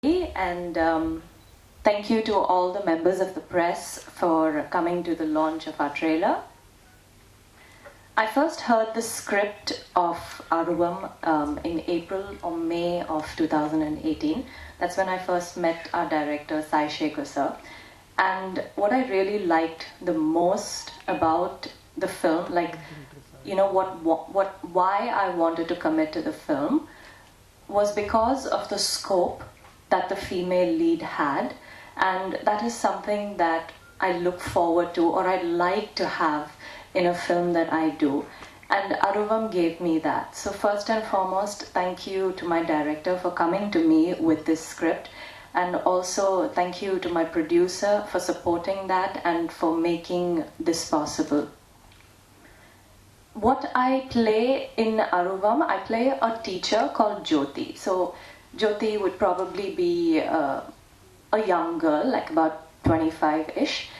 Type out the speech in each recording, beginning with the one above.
And thank you to all the members of the press for coming to the launch of our trailer. I first heard the script of Aruvam in April or May of 2018. That's when I first met our director, Sai Sekhar sir. And what I really liked the most about the film, why I wanted to commit to the film, was because of the scope that the female lead had, and that is something that I look forward to, or I'd like to have in a film that I do. And Aruvam gave me that. So first and foremost, thank you to my director for coming to me with this script, and also thank you to my producer for supporting that and for making this possible. What I play in Aruvam, I play a teacher called Jyoti. So Jyoti would probably be a young girl, like about 25-ish.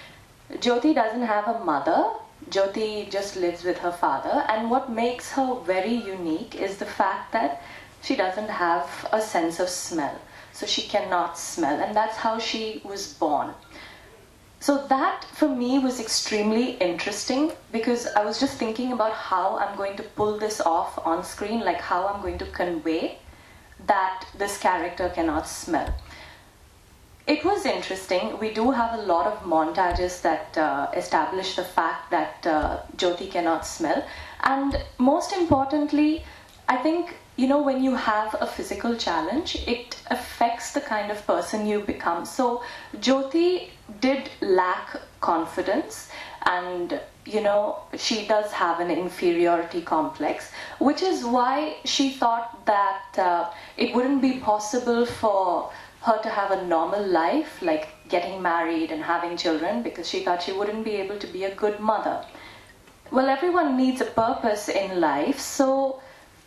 Jyoti doesn't have a mother. Jyoti just lives with her father. And what makes her very unique is the fact that she doesn't have a sense of smell. So she cannot smell. And that's how she was born. So that, for me, was extremely interesting because I was just thinking about how I'm going to pull this off on screen, like how I'm going to convey that this character cannot smell. It was interesting. We do have a lot of montages that establish the fact that Jyoti cannot smell. And most importantly, I think, when you have a physical challenge, it affects the kind of person you become. So Jyoti did lack confidence, and she does have an inferiority complex, which is why she thought that it wouldn't be possible for her to have a normal life, like getting married and having children, because she thought she wouldn't be able to be a good mother. Well, everyone needs a purpose in life, so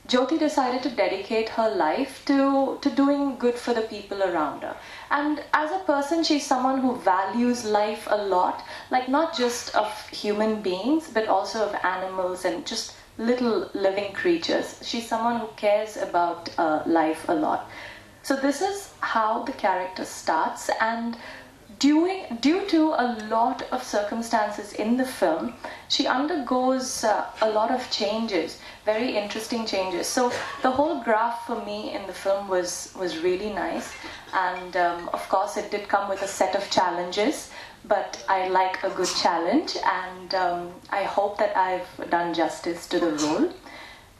Jyoti decided to dedicate her life to doing good for the people around her. And as a person, she's someone who values life a lot, like not just of human beings, but also of animals and just little living creatures. She's someone who cares about life a lot. So this is how the character starts, and due to a lot of circumstances in the film, she undergoes a lot of changes, very interesting changes. So the whole graph for me in the film was really nice, and of course it did come with a set of challenges, but I like a good challenge, and I hope that I've done justice to the role.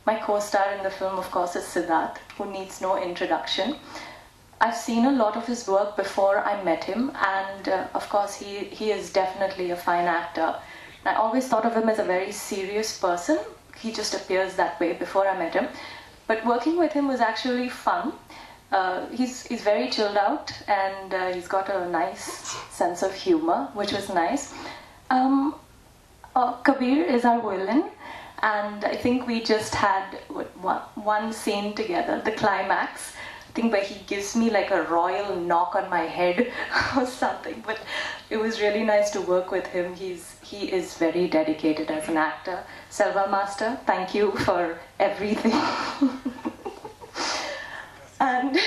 My co-star in the film, of course, is Siddharth, who needs no introduction. I've seen a lot of his work before I met him, and of course he is definitely a fine actor. I always thought of him as a very serious person. He just appears that way before I met him. But working with him was actually fun. He's very chilled out, and he's got a nice sense of humor, which was nice. Kabir is our villain, and I think we just had one scene together, the climax, I think, where he gives me like a royal knock on my head or something. But it was really nice to work with him. He is very dedicated as an actor. Selva Master, thank you for everything. And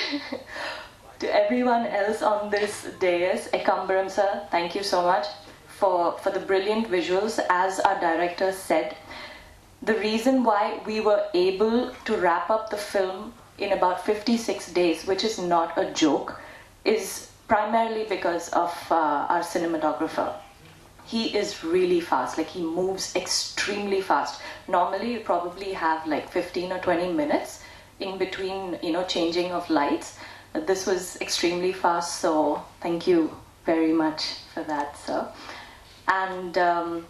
to everyone else on this dais, Ekambaram sir, thank you so much for the brilliant visuals. As our director said, the reason why we were able to wrap up the film in about 56 days, which is not a joke, is primarily because of our cinematographer. He is really fast, like he moves extremely fast. Normally you probably have like 15 or 20 minutes in between, changing of lights. But this was extremely fast, so thank you very much for that, sir. And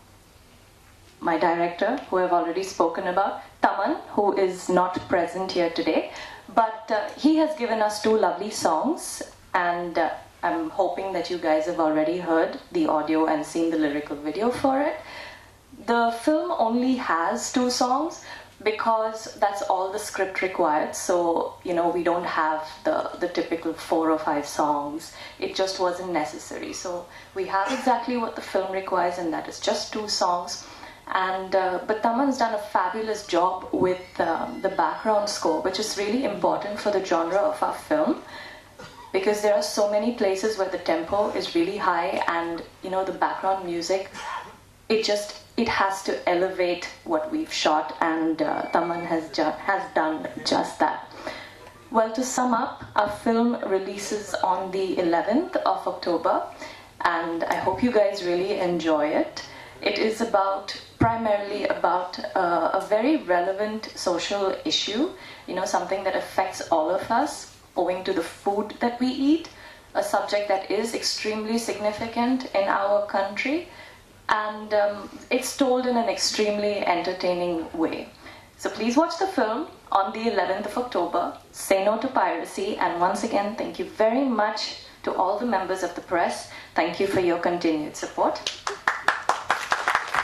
my director, who I've already spoken about, Taman, who is not present here today, but he has given us 2 lovely songs, and I'm hoping that you guys have already heard the audio and seen the lyrical video for it. The film only has 2 songs because that's all the script required, so we don't have the typical 4 or 5 songs. It just wasn't necessary. So we have exactly what the film requires, and that is just 2 songs. And but Taman's done a fabulous job with the background score, which is really important for the genre of our film. because there are so many places where the tempo is really high, and the background music, it has to elevate what we've shot, and Taman has done just that. Well, to sum up, our film releases on the 11th of October, and I hope you guys really enjoy it. It is primarily about a very relevant social issue, something that affects all of us, owing to the food that we eat, a subject that is extremely significant in our country, and it's told in an extremely entertaining way. So please watch the film on the 11th of October. Say no to piracy, and once again, thank you very much to all the members of the press. Thank you for your continued support.